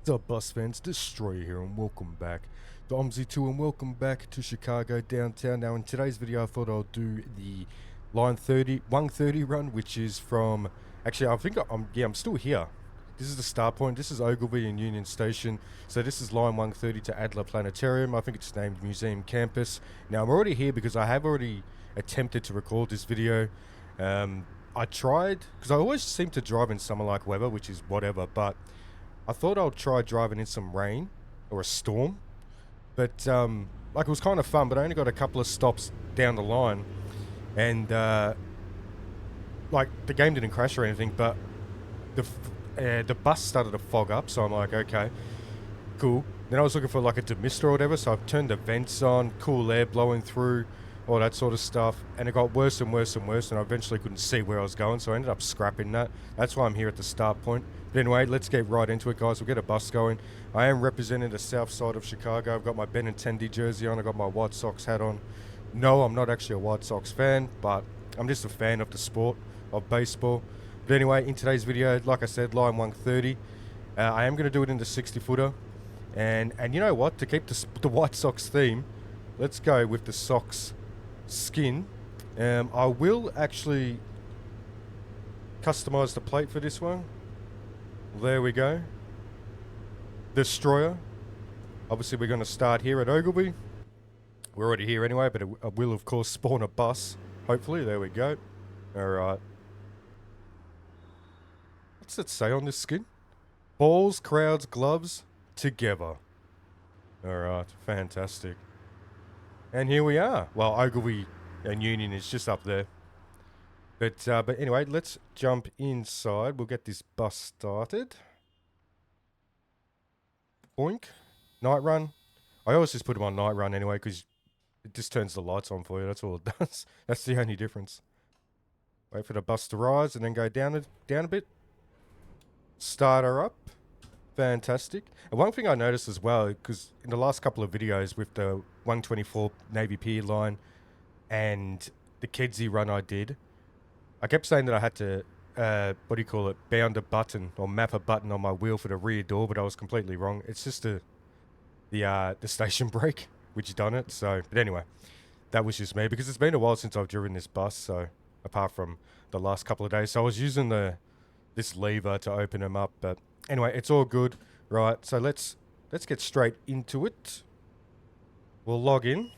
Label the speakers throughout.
Speaker 1: What's up, bus fans? Destroyer here, and welcome back to OMSI 2, and welcome back to Chicago downtown. Now, in today's video, I thought I'll do the line 130 run, which is from... Actually, I think I'm still here. This is the start point. This is Ogilvie and Union Station. So this is line 130 to Adler Planetarium. I think it's named Museum Campus. Now, I'm already here because I have already attempted to record this video. I tried, because I always seem to drive in summer-like weather, which is whatever, but I thought I'd try driving in some rain or a storm. But, like, it was kind of fun, but I only got a couple of stops down the line. And, like, the game didn't crash or anything, but the bus started to fog up, so I'm like, okay, cool. Then I was looking for, like, a demister or whatever, so I've turned the vents on, cool air blowing through, all that sort of stuff, and it got worse and worse and worse, and I eventually couldn't see where I was going, so I ended up scrapping that. That's why I'm here at the start point. But anyway, let's get right into it, guys. We'll get a bus going. I am representing the south side of Chicago. I've got my Ben and Tendy jersey on. I've got my White Sox hat on. No, I'm not actually a White Sox fan, but I'm just a fan of the sport of baseball. But anyway, in today's video, like I said, line 130. I am going to do it in the 60-footer. And you know what? To keep the White Sox theme, let's go with the Sox skin. I will actually customize the plate for this one. There we go. Destroyer. Obviously, we're going to start here at Ogilvie. We're already here anyway, but it will, of course, spawn a bus. Hopefully. There we go. Alright. What's it say on this skin? Balls, crowds, gloves, together. Alright. Fantastic. And here we are. Well, Ogilvie and Union is just up there. But anyway, let's jump inside. We'll get this bus started. Boink. Night run. I always just put them on night run anyway, because it just turns the lights on for you. That's all it does. That's the only difference. Wait for the bus to rise and then go down a bit. Start her up. Fantastic. And one thing I noticed as well, because in the last couple of videos with the 124 Navy Pier line and the Kedzie run I did, I kept saying that I had to, bound a button or map a button on my wheel for the rear door, but I was completely wrong. It's just the station brake, which done it. So, but anyway, that was just me, because it's been a while since I've driven this bus. So, apart from the last couple of days, so I was using this lever to open them up. But anyway, it's all good, right? So let's get straight into it. We'll log in.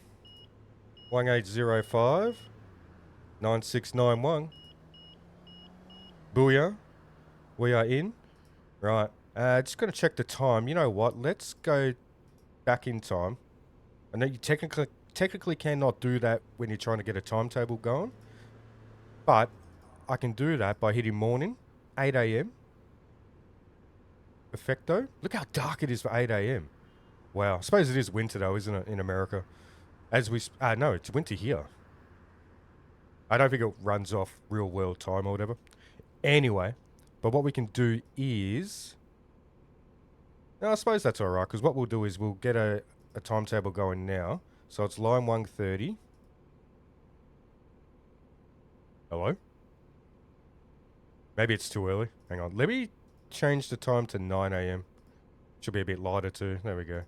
Speaker 1: 1805 9691. Booyah. We are in. Right. Just going to check the time. You know what? Let's go back in time. I know you technically cannot do that when you're trying to get a timetable going. But I can do that by hitting morning, 8 a.m. Perfecto. Look how dark it is for 8 a.m. Wow. I suppose it is winter though, isn't it, in America? No, it's winter here. I don't think it runs off real world time or whatever. Anyway, but what we can do is... No, I suppose that's alright, because what we'll do is we'll get a timetable going now. So it's line 130. Hello? Maybe it's too early. Hang on. Let me change the time to 9 a.m. Should be a bit lighter too. There we go.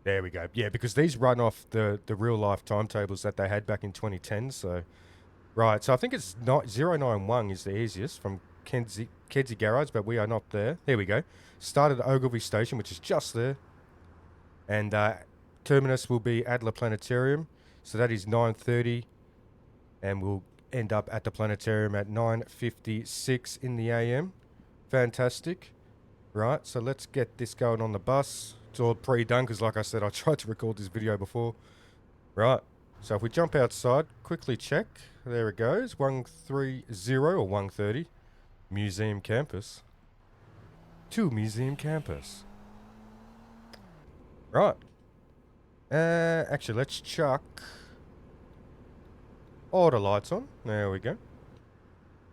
Speaker 1: There we go. Yeah, because these run off the real-life timetables that they had back in 2010, so... Right, so I think it's 091 is the easiest from Kedzie Garage, but we are not there. There we go. Started at Ogilvie Station, which is just there. And terminus will be Adler Planetarium, so that is 9:30. And we'll end up at the planetarium at 9:56 in the AM. Fantastic. Right, so let's get this going on the bus. It's all pre-done, because like I said, I tried to record this video before. Right, so if we jump outside, quickly check. There it goes, 130 or 130. Museum Campus. To Museum Campus. Right. Actually, let's chuck all the lights on. There we go.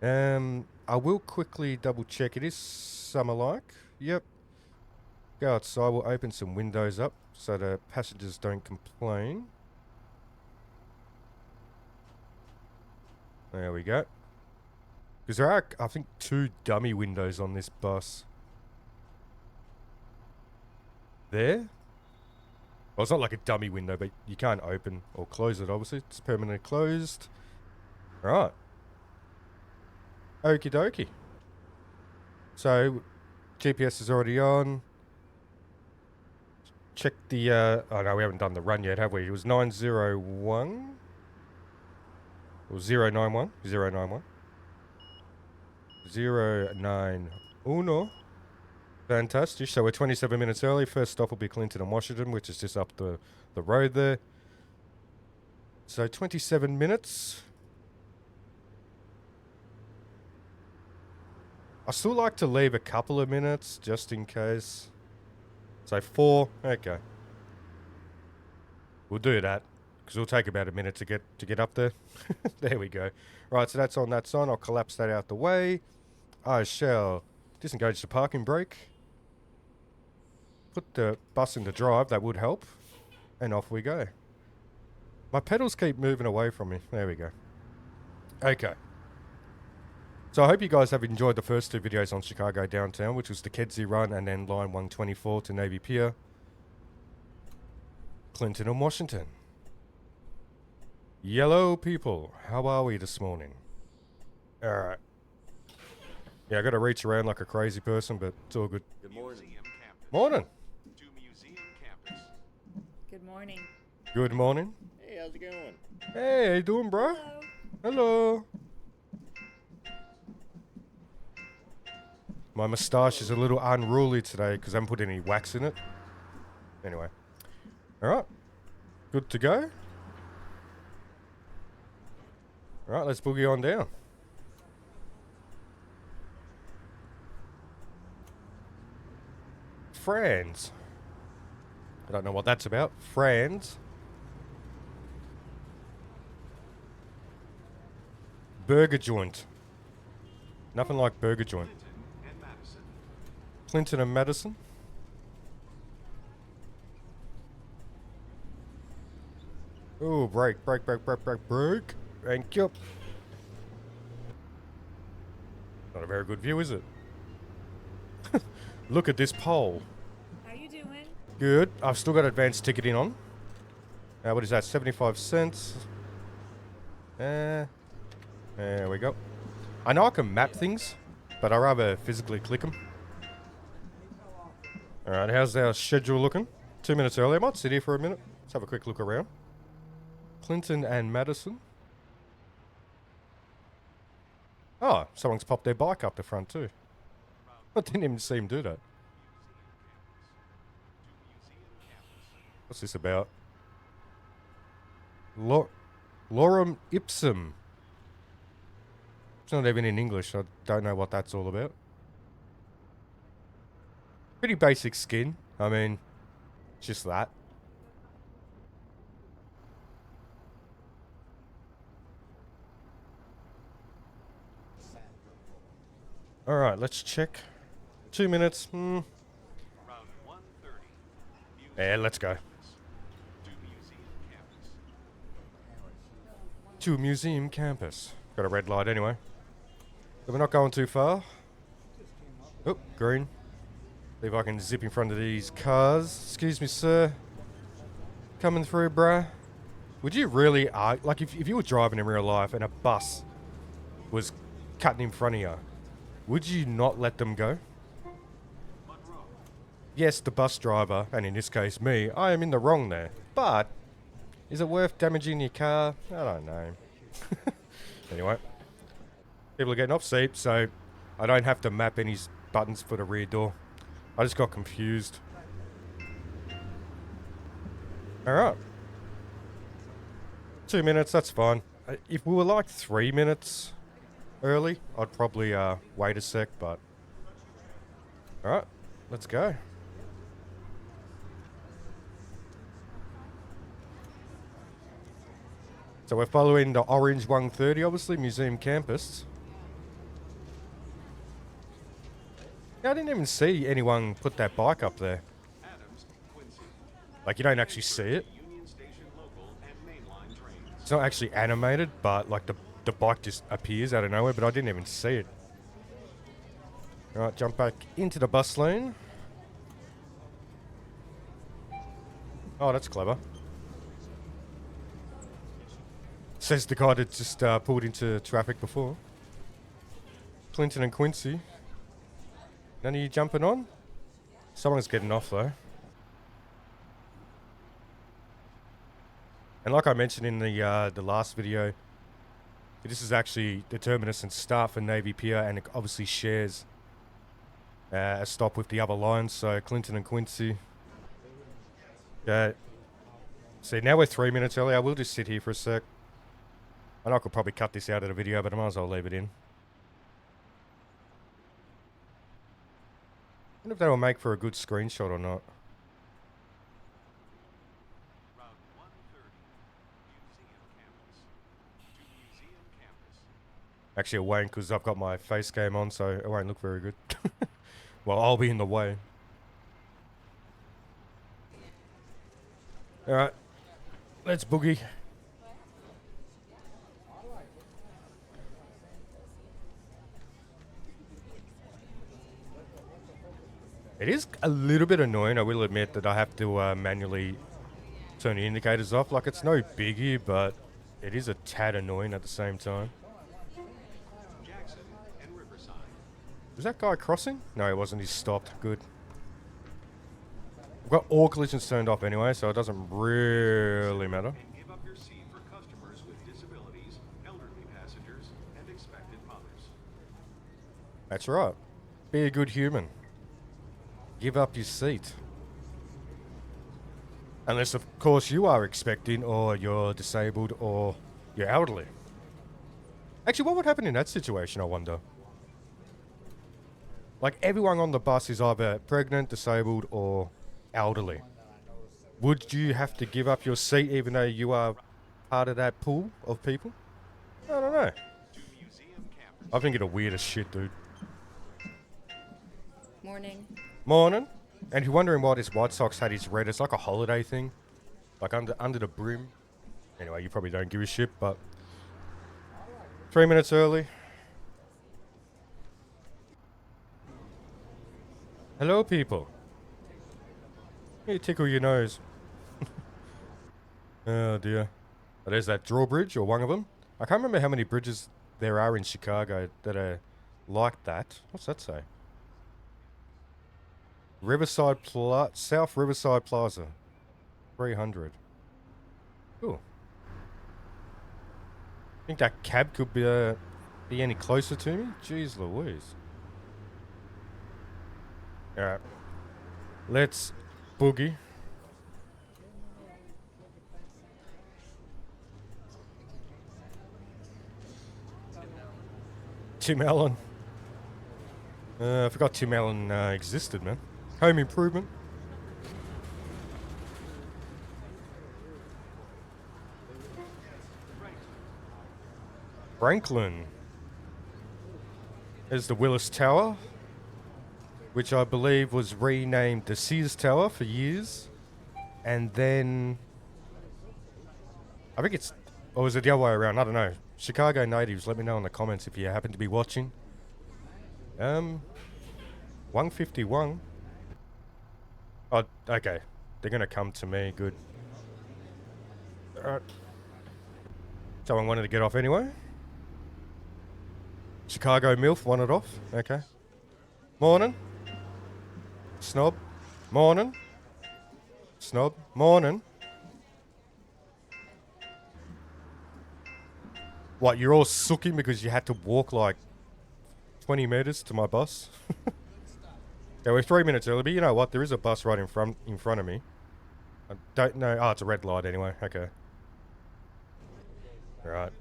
Speaker 1: I will quickly double check. It is summer-like. Yep. Go outside. We'll open some windows up so the passengers don't complain. There we go. Because there are, I think, 2 dummy windows on this bus. There? Well, it's not like a dummy window, but you can't open or close it, obviously. It's permanently closed. Right. Okie dokie. So, GPS is already on. Check the, oh no, we haven't done the run yet, have we? It was 901? Or 091? 091. 091. Fantastic. So we're 27 minutes early. First stop will be Clinton and Washington, which is just up the road there. So 27 minutes. I still like to leave a couple of minutes just in case. So 4. Okay. We'll do that because it'll take about a minute to get up there. There we go. Right, so that's on. That's on. I'll collapse that out the way. I shall disengage the parking brake. Put the bus into drive. That would help. And off we go. My pedals keep moving away from me. There we go. Okay. So I hope you guys have enjoyed the first 2 videos on Chicago downtown, which was the Kedzie run and then line 124 to Navy Pier, Clinton and Washington. Yellow people, how are we this morning? Alright. Yeah, I gotta reach around like a crazy person, but it's all good.
Speaker 2: Good morning.
Speaker 1: Morning.
Speaker 2: To Museum Campus.
Speaker 3: Good morning.
Speaker 1: Good morning.
Speaker 2: Hey, how's it going?
Speaker 1: Hey, how you doing, bro? Hello. My moustache is a little unruly today because I haven't put any wax in it. Anyway. Alright. Good to go. Alright, let's boogie on down. Franz. I don't know what that's about. Franz. Burger joint. Nothing like burger joint. Clinton and Madison. Oh, brake. Thank you. Not a very good view, is it? Look at this pole.
Speaker 3: How you doing?
Speaker 1: Good. I've still got advanced ticketing on. What is that? 75 cents. There we go. I know I can map things, but I rather physically click them. Alright, how's our schedule looking? 2 minutes early. I might sit here for a minute. Let's have a quick look around. Clinton and Madison. Oh, someone's popped their bike up the front too. I didn't even see him do that. What's this about? Lorem ipsum. It's not even in English. I don't know what that's all about. Pretty basic skin. I mean, just that. Alright, let's check. 2 minutes. Yeah, let's go. To Museum Campus. Got a red light anyway. But we're not going too far. Oh, green. See if I can zip in front of these cars. Excuse me, sir. Coming through, bruh. Would you really, like if you were driving in real life and a bus was cutting in front of you, would you not let them go? Yes, the bus driver, and in this case me, I am in the wrong there. But, is it worth damaging your car? I don't know. Anyway. People are getting off seat, so I don't have to map any buttons for the rear door. I just got confused. Alright. 2 minutes, that's fine. If we were like 3 minutes early, I'd probably wait a sec, but... Alright, let's go. So we're following the orange 130, obviously, Museum Campus. Yeah, I didn't even see anyone put that bike up there. Like, you don't actually see it. It's not actually animated, but like the bike just appears out of nowhere, but I didn't even see it. Alright, jump back into the bus lane. Oh, that's clever. Says the guy that just pulled into traffic before. Clinton and Quincy. None of you jumping on? Someone's getting off though. And like I mentioned in the last video, this is actually the terminus and start for Navy Pier, and it obviously shares a stop with the other lines, so Clinton and Quincy. See, now we're 3 minutes early. I will just sit here for a sec. I know I could probably cut this out of the video, but I might as well leave it in. I wonder if that will make for a good screenshot or not.
Speaker 2: Route 130, Museum Campus. To Museum Campus.
Speaker 1: Actually, it won't because I've got my face cam on, so it won't look very good. Well, I'll be in the way. Alright. Let's boogie. It is a little bit annoying, I will admit, that I have to manually turn the indicators off. Like, it's no biggie, but it is a tad annoying at the same time.
Speaker 2: Jackson and Riverside.
Speaker 1: Was that guy crossing? No, he wasn't. He stopped. Good. I've got all collisions turned off anyway, so it doesn't really matter.
Speaker 2: And give up your seat for customers with disabilities, elderly passengers, and expectant mothers.
Speaker 1: That's right. Be a good human. Give up your seat. Unless, of course, you are expecting, or you're disabled, or you're elderly. Actually, what would happen in that situation, I wonder? Like, everyone on the bus is either pregnant, disabled, or elderly. Would you have to give up your seat even though you are part of that pool of people? I don't know.
Speaker 2: To Museum Campus.
Speaker 1: I think it's the weirdest shit, dude.
Speaker 3: Morning.
Speaker 1: Morning. And if you're wondering why this White Sox hat is red, it's like a holiday thing. Like under the brim. Anyway, you probably don't give a shit, but 3 minutes early. Hello, people. You tickle your nose. Oh dear. Oh, there's that drawbridge, or one of them. I can't remember how many bridges there are in Chicago that are like that. What's that say? South Riverside Plaza. 300. Cool. Think that cab could be any closer to me? Jeez Louise. Alright. Let's boogie. Tim Allen. I forgot Tim Allen existed, man. Home Improvement. Franklin. There's the Willis Tower, which I believe was renamed the Sears Tower for years. And then I think it's, or was it the other way around? I don't know. Chicago natives, let me know in the comments if you happen to be watching. 151. Oh, okay. They're gonna come to me. Good. Alright. Someone wanted to get off anyway. Chicago MILF wanted off. Okay. Morning. Snob. Morning. Snob. Morning. What, you're all sooking because you had to walk like 20 meters to my bus? Yeah, we're 3 minutes early, but you know what? There is a bus right in front of me. I don't know. Oh, it's a red light anyway. Okay. Alright.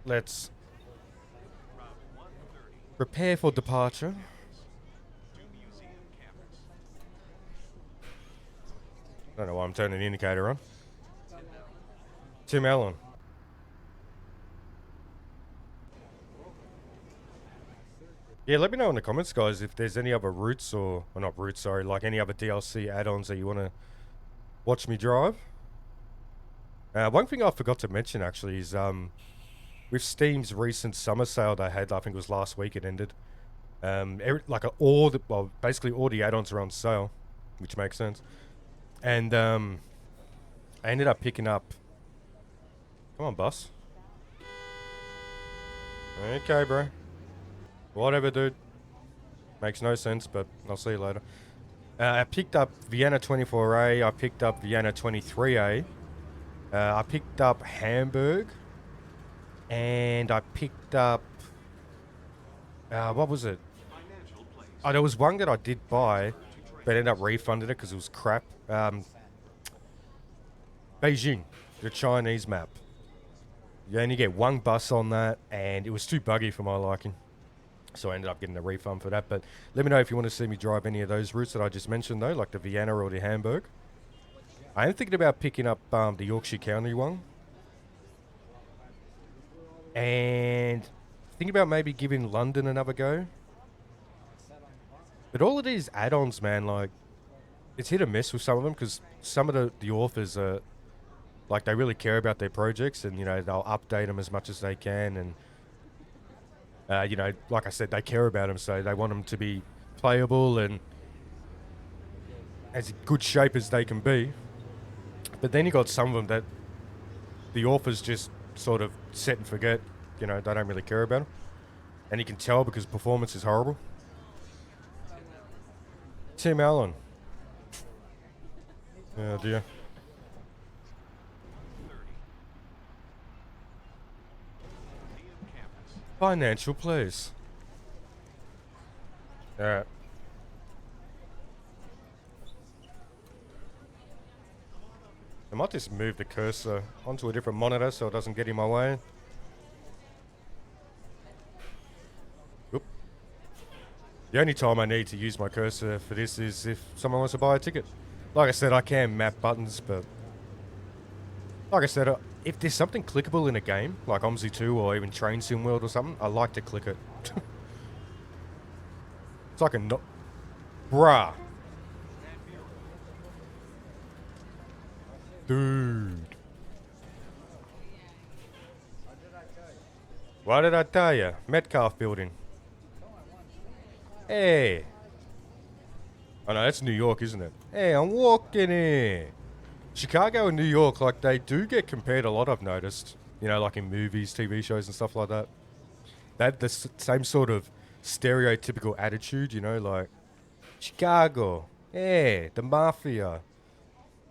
Speaker 1: Let's prepare for departure.
Speaker 2: To Museum Campus.
Speaker 1: I don't know why I'm turning the indicator on. Tim Allen. Yeah, let me know in the comments, guys, if there's any other routes or not routes, sorry, like any other DLC add-ons that you want to watch me drive. One thing I forgot to mention, actually, is with Steam's recent summer sale they had, I think it was last week it ended. Basically all the add-ons are on sale, which makes sense. And I ended up picking up. Come on, boss. Okay, bro. Whatever, dude. Makes no sense, but I'll see you later. I picked up Vienna 24A. I picked up Vienna 23A. I picked up Hamburg. And I picked up... what was it? Oh, there was one that I did buy, but ended up refunding it because it was crap. Beijing, the Chinese map. You only get one bus on that, and it was too buggy for my liking. So I ended up getting a refund for that. But let me know if you want to see me drive any of those routes that I just mentioned, though, like the Vienna or the Hamburg. I am thinking about picking up the Yorkshire County one. And thinking about maybe giving London another go. But all of these add-ons, man, like, it's hit or miss with some of them because some of the authors are, like, they really care about their projects and, you know, they'll update them as much as they can. And, you know, like I said, they care about them, so they want them to be playable and as good shape as they can be. But then you got some of them that the authors just sort of set and forget, you know, they don't really care about them. And you can tell because performance is horrible. Tim Allen. Oh dear. Financial, please. Alright. I might just move the cursor onto a different monitor so it doesn't get in my way. Oop. The only time I need to use my cursor for this is if someone wants to buy a ticket. Like I said, I can map buttons, but... Like I said, if there's something clickable in a game, like OMSI 2 or even Train Sim World or something, I like to click it. It's like a no... Bruh. Dude. What did I tell you? Metcalf building. Hey. Oh no, that's New York, isn't it? Hey, I'm walking here. Chicago and New York, like, they do get compared a lot, I've noticed. You know, like in movies, TV shows and stuff like that. They have the same sort of stereotypical attitude, you know, like, Chicago. Hey, the mafia.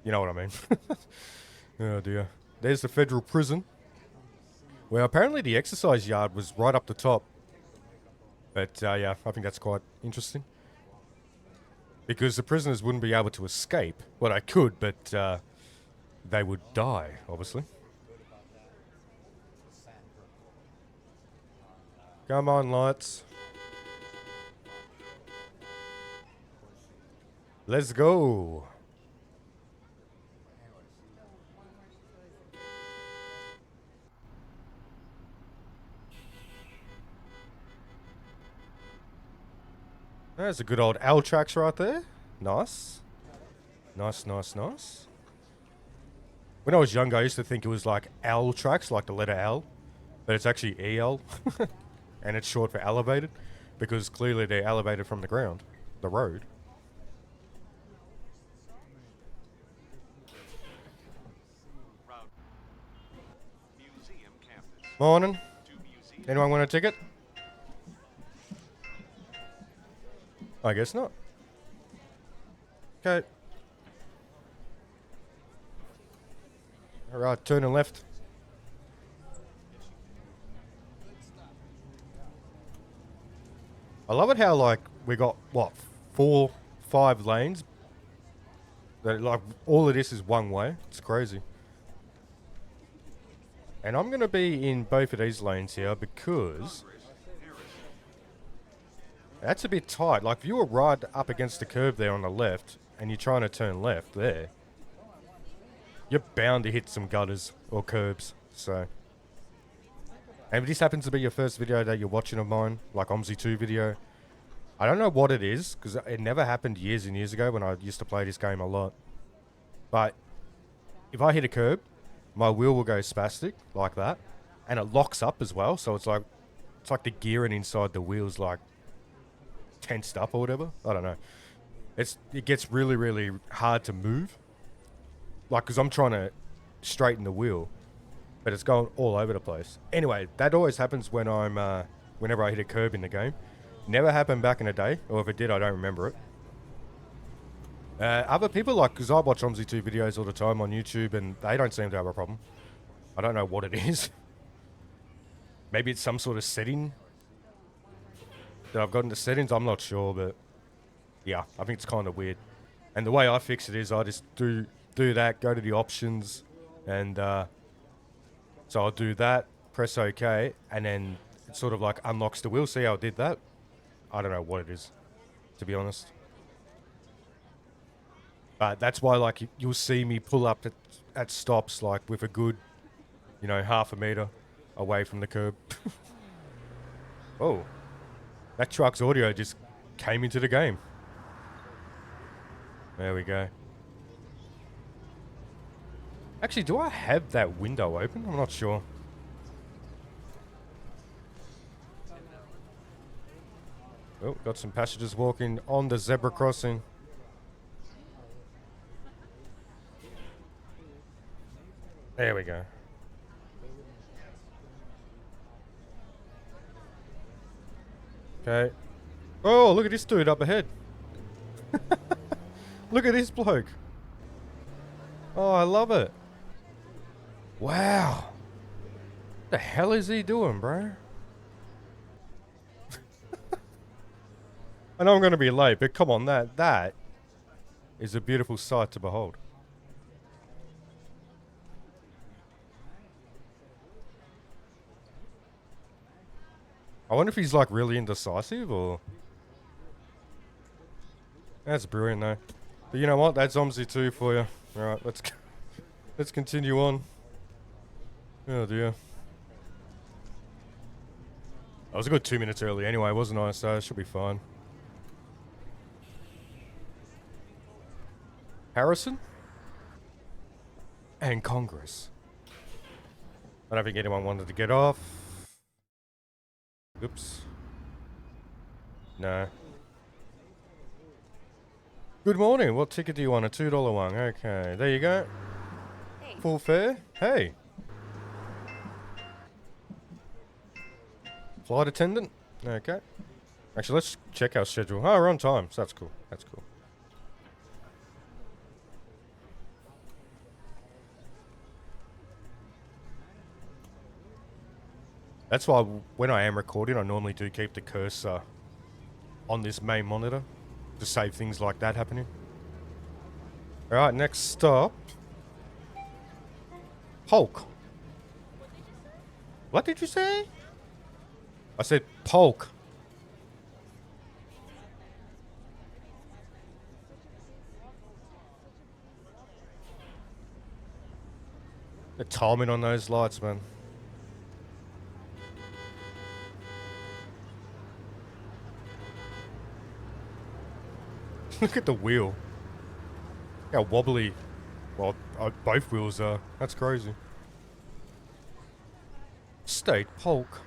Speaker 1: You know what I mean? Oh dear. There's the federal prison. Well, apparently the exercise yard was right up the top. But yeah, I think that's quite interesting. Because the prisoners wouldn't be able to escape. Well, they could, but they would die, obviously. Come on, lights. Let's go. There's a good old L tracks right there. Nice. Nice, nice, nice. When I was younger, I used to think it was like L tracks, like the letter L. But it's actually EL. And it's short for elevated. Because clearly they're elevated from the ground. The road. Morning. Anyone want a ticket? I guess not. Okay. Alright, turning left. I love it how, like, we got, what, 4, 5 lanes? That, like, all of this is one way. It's crazy. And I'm going to be in both of these lanes here because... That's a bit tight. Like, if you were right up against the curb there on the left, and you're trying to turn left there, you're bound to hit some gutters or curbs, so... And if this happens to be your first video that you're watching of mine, like OMSI 2 video, I don't know what it is, because it never happened years and years ago when I used to play this game a lot. But, if I hit a curb, my wheel will go spastic, like that, and it locks up as well. So it's like the gearing inside the wheels like tensed up or whatever. I don't know. It gets really, really hard to move. Like, because I'm trying to straighten the wheel, but it's going all over the place. Anyway, that always happens when whenever I hit a curb in the game. Never happened back in the day, or if it did, I don't remember it. Other people, like, because I watch OMSI2 videos all the time on YouTube, and they don't seem to have a problem. I don't know what it is. Maybe it's some sort of setting that I've got into settings. I'm not sure, but yeah, I think it's kind of weird. And the way I fix it is I just do that, go to the options, and so I'll do that, press OK, and then it sort of like unlocks the wheel. See how I did that? I don't know what it is, to be honest. But that's why, like, you'll see me pull up at stops, like, with a good, half a meter away from the curb. Oh, that truck's audio just came into the game. There we go. Actually, do I have that window open? I'm not sure. Oh, got some passengers walking on the zebra crossing. There we go. Okay. Oh, look at this dude up ahead. Look at this bloke. Oh, I love it. Wow. What the hell is he doing, bro? I know I'm going to be late, but come on, that is a beautiful sight to behold. I wonder if he's like really indecisive or... That's brilliant though. But you know what? That's OMSI2 for you. Alright, let's continue on. Oh dear. I was a good 2 minutes early anyway, wasn't I? So it should be fine. Harrison? And Congress. I don't think anyone wanted to get off. Oops. No. Good morning. What ticket do you want? A $2 one. Okay. There you go.
Speaker 3: Hey.
Speaker 1: Full fare. Hey. Flight attendant. Okay. Actually, let's check our schedule. Oh, we're on time. So that's cool. That's cool. That's why when I am recording, I normally do keep the cursor on this main monitor to save things like that happening. Alright, next stop. Polk. What did you say? I said Polk. The timing on those lights, man. Look at the wheel. How wobbly. Well, both wheels are. That's crazy. State Polk.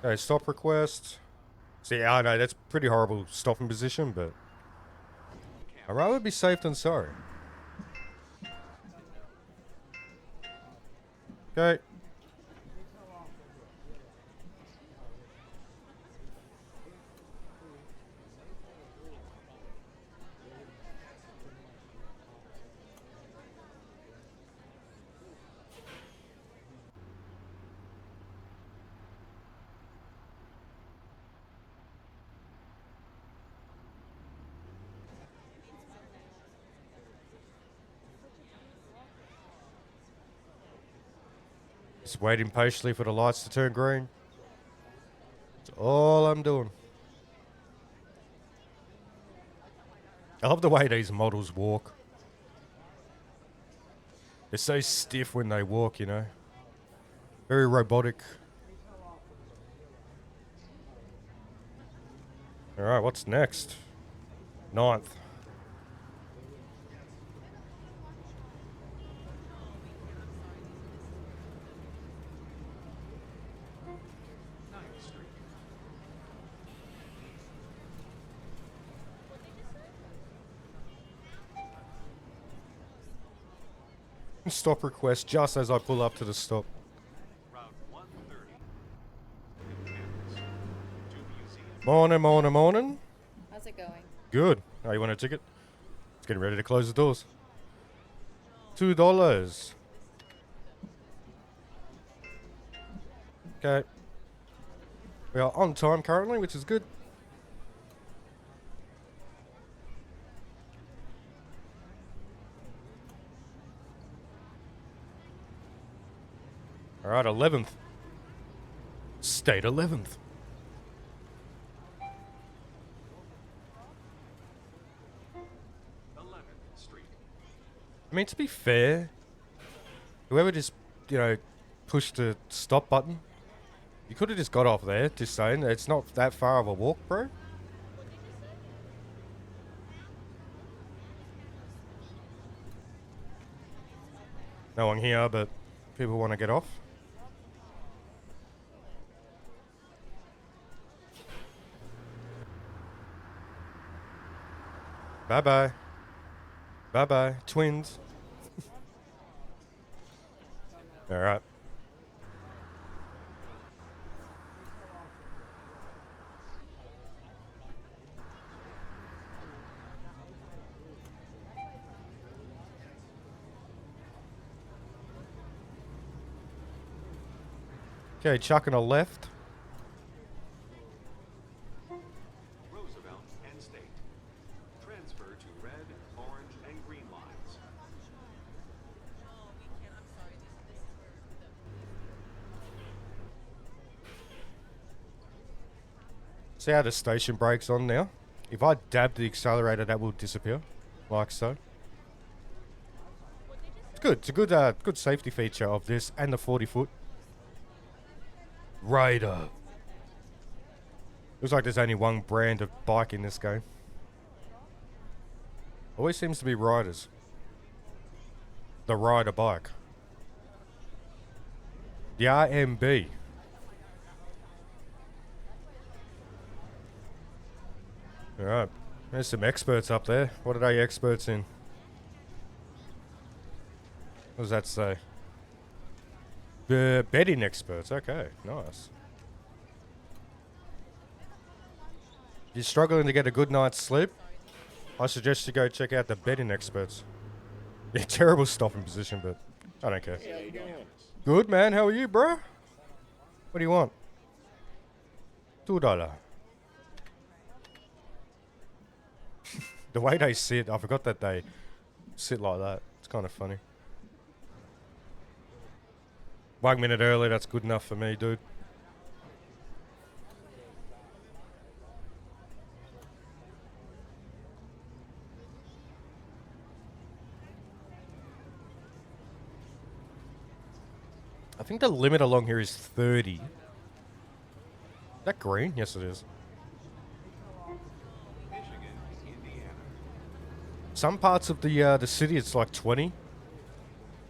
Speaker 1: Okay, stop request. See, I know that's pretty horrible stopping position, but I'd rather be safe than sorry. Okay. Just waiting patiently for the lights to turn green. That's all I'm doing. I love the way these models walk. They're so stiff when they walk, you know. Very robotic. Alright, what's next? 9th. Stop request just as I pull up to the stop.
Speaker 2: Route 130. New campus. To museum.
Speaker 1: Morning, morning, morning.
Speaker 3: How's it going?
Speaker 1: Good. Oh, you want a ticket? It's getting ready to close the doors. $2. Okay. We are on time currently, which is good. Alright, 11th. State 11th.
Speaker 2: 11th Street.
Speaker 1: I mean, to be fair, whoever just, pushed the stop button, you could have just got off there, just saying. It's not that far of a walk, bro. No one here, but people want to get off. Bye-bye. Bye-bye. Twins. Alright. Okay, chucking a left.
Speaker 2: Roosevelt and State. Transfer to red, orange, and green lines.
Speaker 1: See how the station brake's on now? If I dab the accelerator, that will disappear. Like so. It's good. It's a good safety feature of this and the 40-foot. Raider. Looks like there's only one brand of bike in this game. Always seems to be riders. The rider bike. The RMB. Alright. There's some experts up there. What are they experts in? What does that say? The bedding experts. Okay, nice. If you're struggling to get a good night's sleep, I suggest you go check out the bedding experts. Yeah, terrible stopping position, but I don't care. Good, man. How are you, bro? What do you want? $2. The way they sit, I forgot that they sit like that. It's kind of funny. 1 minute early, that's good enough for me, dude. I think the limit along here is 30. Is that green? Yes, it is.
Speaker 2: Michigan, Indiana.
Speaker 1: Some parts of the city it's like 20,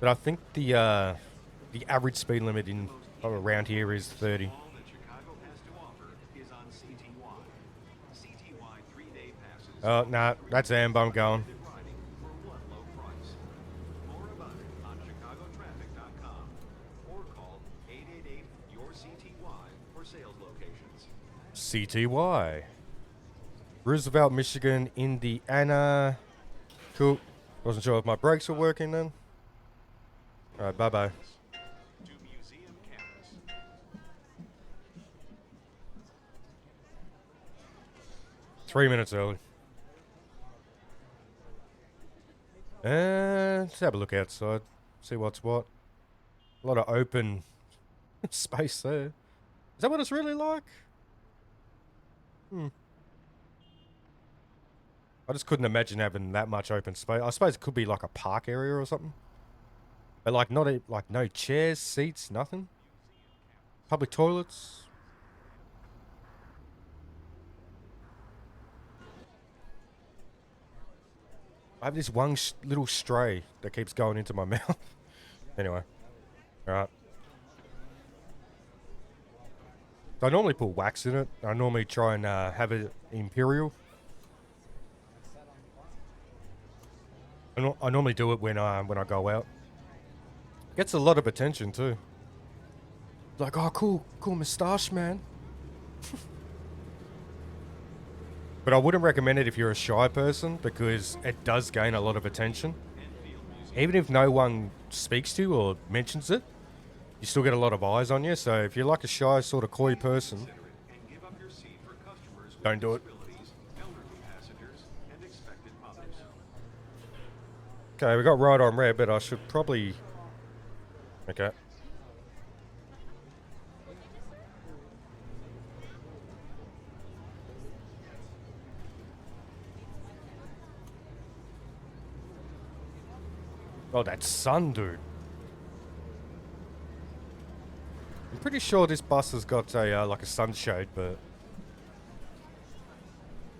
Speaker 1: but I think the average speed limit in around here is 30.
Speaker 2: All that Chicago has to offer is on CTY. CTY 3-day passes.
Speaker 1: Oh, nah, that's Amber. I'm going.
Speaker 2: Riding for one low price. More about it on chicagotraffic.com or call 888-YOUR-CTY for sales locations.
Speaker 1: CTY. Roosevelt, Michigan, Indiana. Cool. Wasn't sure if my brakes were working then. Alright, bye-bye.
Speaker 2: To museum campus.
Speaker 1: 3 minutes early. Let's have a look outside. See what's what. A lot of open space there. Is that what it's really like? I just couldn't imagine having that much open space. I suppose it could be like a park area or something. But like like no chairs, seats, nothing. Public toilets. I have this one little stray that keeps going into my mouth. Anyway. Alright. So I normally put wax in it. I normally try and have it imperial. I normally do it when I go out. Gets a lot of attention too. Like, oh, cool moustache, man. But I wouldn't recommend it if you're a shy person because it does gain a lot of attention. Even if no one speaks to you or mentions it, you still get a lot of eyes on you. So if you're like a shy, sort of coy person, don't do it. Okay, we got right on red, but I should probably... Okay. Oh, that sun, dude. I'm pretty sure this bus has got a like a sunshade, but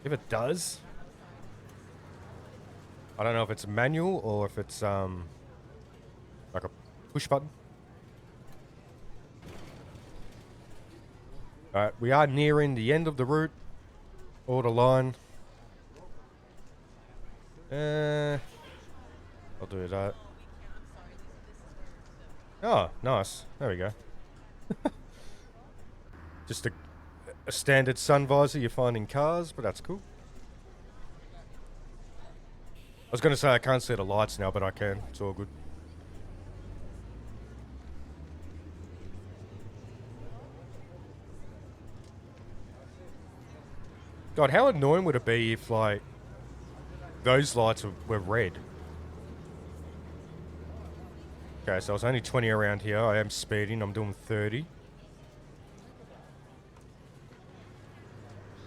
Speaker 1: if it does, I don't know if it's manual or if it's like a push button. Alright, we are nearing the end of the route or the line. I'll do that. Oh, nice. There we go. Just a standard sun visor you find in cars, but that's cool. I was going to say I can't see the lights now, but I can. It's all good. God, how annoying would it be if, like, those lights were red? Okay, so I was only 20 around here. I am speeding. I'm doing 30.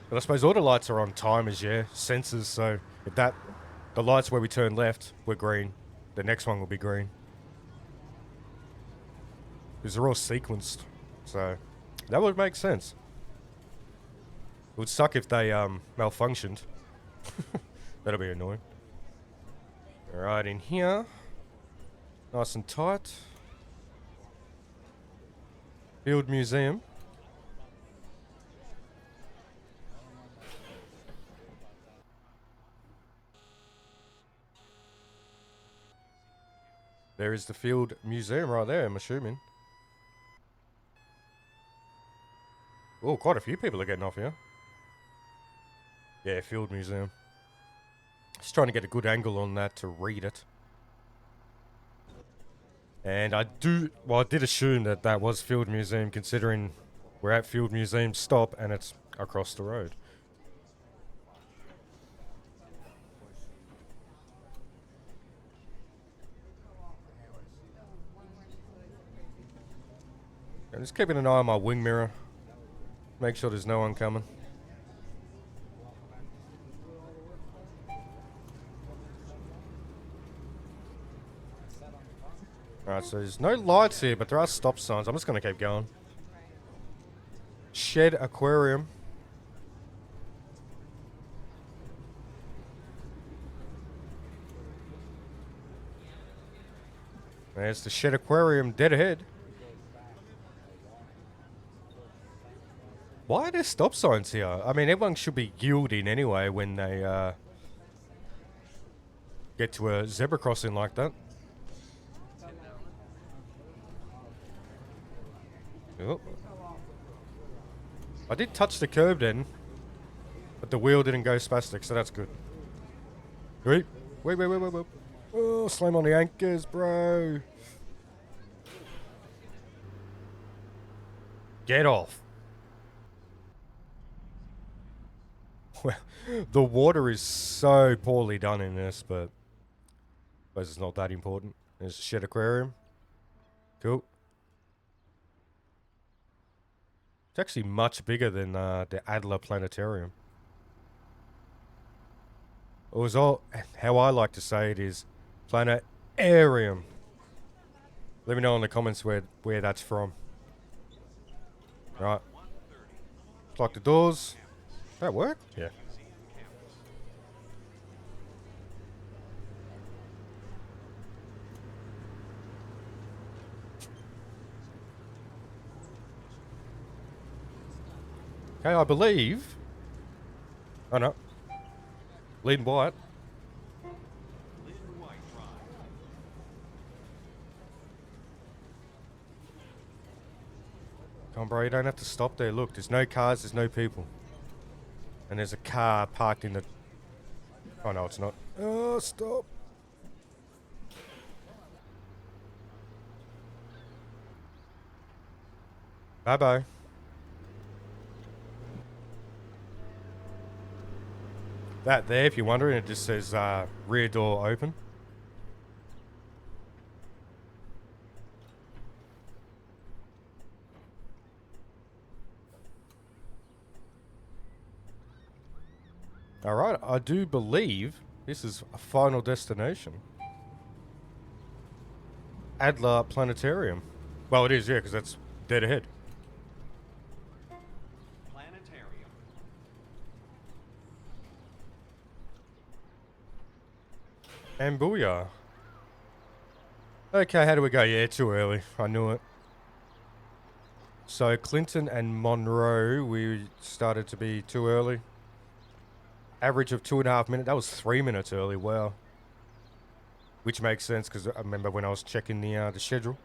Speaker 1: But I suppose all the lights are on timers, yeah? Sensors, so if the lights where we turn left were green, the next one will be green. Because they're all sequenced, so that would make sense. It would suck if they malfunctioned. That'll be annoying. Alright, in here. Nice and tight. Field Museum. There is the Field Museum right there, I'm assuming. Oh, quite a few people are getting off here. Yeah, Field Museum. Just trying to get a good angle on that to read it. And I did assume that that was Field Museum, considering we're at Field Museum stop and it's across the road. I'm just keeping an eye on my wing mirror. Make sure there's no one coming. Alright, so there's no lights here, but there are stop signs. I'm just going to keep going. Shed Aquarium. There's the Shed Aquarium dead ahead. Why are there stop signs here? I mean, everyone should be yielding anyway when they get to a zebra crossing like that. Oh. I did touch the curb then, but the wheel didn't go spastic, so that's good. Wait. Oh, slam on the anchors, bro. Get off. Well, the water is so poorly done in this, but I suppose it's not that important. There's a Shed Aquarium. Cool. It's actually much bigger than the Adler Planetarium. It was all, how I like to say it is, Planetarium. Let me know in the comments where that's from. Right. Lock the doors. That work? Yeah. Okay, I believe... Oh no. Lead white. Come on, bro, you don't have to stop there. Look, there's no cars, there's no people. And there's a car parked in the... Oh, no, it's not. Oh, stop. Bye-bye. That there, if you're wondering, it just says rear door open. Alright, I do believe this is a final destination. Adler Planetarium. Well, it is, yeah, because that's dead ahead.
Speaker 2: Planetarium.
Speaker 1: And booyah. Okay, how do we go? Yeah, too early. I knew it. So, Clinton and Monroe, we started to be too early. Average of 2.5 minutes. That was 3 minutes early. Wow. Which makes sense because I remember when I was checking the schedule.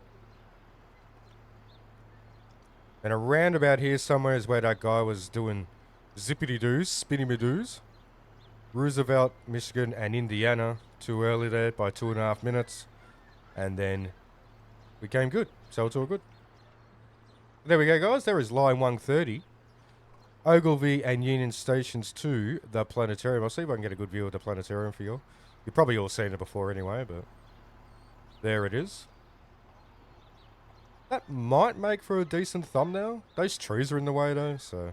Speaker 1: And around about here somewhere is where that guy was doing zippity-doos, spinny-me-doos. Roosevelt, Michigan, and Indiana. Too early there by 2.5 minutes. And then we came good. So it's all good. There we go, guys. There is line 130. Ogilvie and Union Stations to the planetarium. I'll see if I can get a good view of the planetarium for you. You've probably all seen it before anyway, but there it is. That might make for a decent thumbnail. Those trees are in the way though, so.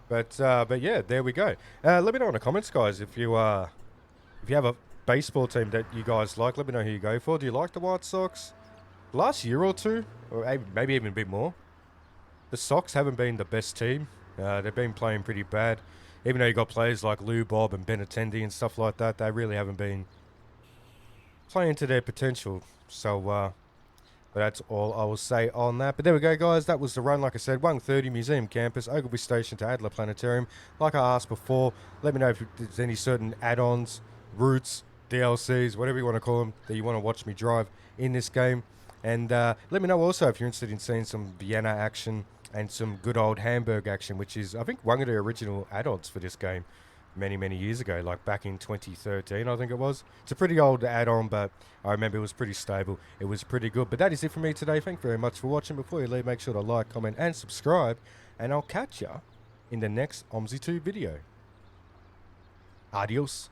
Speaker 1: But yeah, there we go. Let me know in the comments, guys, if you have a baseball team that you guys like. Let me know who you go for. Do you like the White Sox? Last year or two, or maybe even a bit more, the Sox haven't been the best team. They've been playing pretty bad. Even though you got players like Lou Bob and Benintendi and stuff like that, they really haven't been playing to their potential. So, but that's all I will say on that. But there we go, guys. That was the run, like I said, 130 Museum Campus, Ogilvie Station to Adler Planetarium. Like I asked before, let me know if there's any certain add-ons, routes, DLCs, whatever you want to call them, that you want to watch me drive in this game. And let me know also if you're interested in seeing some Vienna action and some good old Hamburg action, which is, I think, one of the original add-ons for this game many, many years ago, like back in 2013, I think it was. It's a pretty old add-on, but I remember it was pretty stable. It was pretty good. But that is it for me today. Thank you very much for watching. Before you leave, make sure to like, comment, and subscribe. And I'll catch ya in the next OMSI 2 video. Adios.